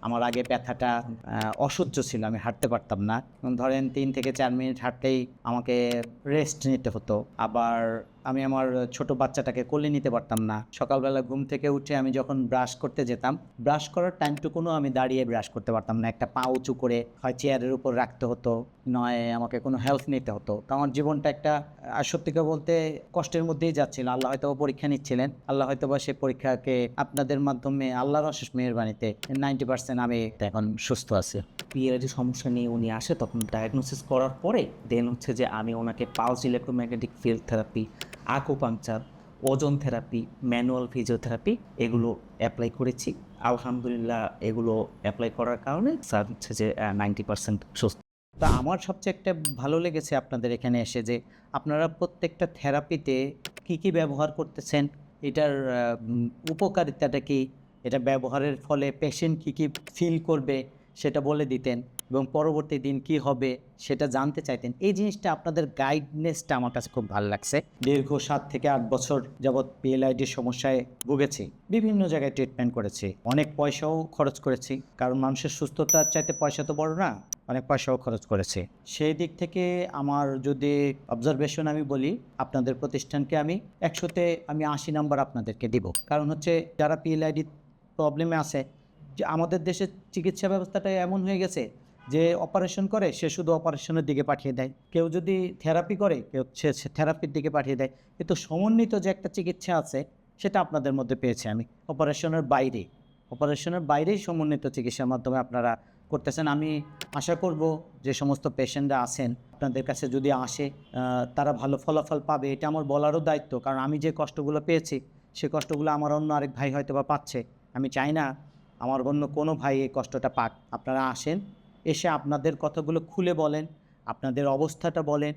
আমার আগে ব্যথাটা অসহ্য ছিল, আমি হাঁটতে পারতাম না। ধরেন 3 থেকে 4 মিনিট হাঁটলেই আমাকে রেস্ট নিতে হতো। আবার আমি আমার ছোট বাচ্চাটাকে কোলে নিতে পারতাম না। সকালবেলা ঘুম থেকে উঠে আমি যখন ব্রাশ করতে যেতাম, ব্রাশ করার টাইমটুকুনও আমি দাঁড়িয়ে ব্রাশ করতে পারতাম না। একটা পা উঁচু করে হয় চেয়ারের উপর রাখতে হতো, নয় আমাকে কোনো হেল্প নিতে হতো। তো আমার জীবনটা একটা সত্যি কথা বলতে কষ্টের মধ্যেই যাচ্ছিল। আল্লাহ হয়তোবা পরীক্ষা নিচ্ছিলেন। আল্লাহ হয়তোবা সেই পরীক্ষাকে আপনাদের মাধ্যমে আল্লাহর অশেষ মেহেরবানিতে 90% আমি এখন সুস্থ আছি। পিএলআইডি সমস্যা নিয়ে উনি আসে, তখন ডায়াগনোসিস করার পরে দেন হচ্ছে যে আমি ওনাকে pulse electromagnetic field therapy, acupuncture, ওজন থেরাপি, ম্যানুয়াল ফিজিওথেরাপি এগুলো অ্যাপ্লাই করেছি। আলহামদুলিল্লাহ এগুলো অ্যাপ্লাই করার কারণে স্যার হচ্ছে যে 90% সুস্থ। তা আমার সবচেয়ে একটা ভালো লেগেছে আপনাদের এখানে এসে যে আপনারা প্রত্যেকটা থেরাপিতে কি কি ব্যবহার করতেছেন, এটার উপকারিতাটা কি, এটা ব্যবহারের ফলে পেশেন্ট কি কি ফিল করবে সেটা বলে দিতেন এবং পরবর্তী দিন কি হবে সেটা জানতে চাইতেন। এই জিনিসটা আপনাদের গাইডনেসটা আমার কাছে খুব ভালো লাগছে। দীর্ঘ 7 থেকে 8 বছর যাবৎ পিএলআইডির সমস্যায় ভুগেছি, বিভিন্ন জায়গায় ট্রিটমেন্ট করেছি, অনেক পয়সাও খরচ করেছি, কারণ মানুষের সুস্থতার চাইতে পয়সা তো বড় না, অনেক পয়সাও খরচ করেছে। সেই দিক থেকে আমার যদি অবজারভেশন আমি বলি, আপনাদের প্রতিষ্ঠানকে আমি 100-তে আমি 80 নাম্বার আপনাদেরকে দিব। কারণ হচ্ছে যারা পিএলআইডি প্রবলেমে আছে, যে আমাদের দেশের চিকিৎসা ব্যবস্থাটা এমন হয়ে গেছে যে অপারেশন করে সে শুধু অপারেশনের দিকে পাঠিয়ে দেয়, কেউ যদি থেরাপি করে কেউ সে থেরাপির দিকে পাঠিয়ে দেয়। কিন্তু সমন্বিত যে একটা চিকিৎসা আছে সেটা আপনাদের মধ্যে পেয়েছি আমি। অপারেশনের বাইরেই সমন্বিত চিকিৎসার মাধ্যমে আপনারা করতেছেন। আমি আশা করব যে সমস্ত পেশেন্টরা আছেন আপনাদের কাছে যদি আসে তারা ভালো ফলাফল পাবে, এটা আমার বলারও দায়িত্ব। কারণ আমি যে কষ্টগুলো পেয়েছি সে কষ্টগুলো আমার অন্য আরেক ভাই হয়তো বা পাচ্ছে। আমি চাই না আমার অন্য কোনো ভাই এই কষ্টটা পাক। আপনারা আসেন, এসে আপনাদের কথাগুলো খুলে বলেন, আপনাদের অবস্থাটা বলেন,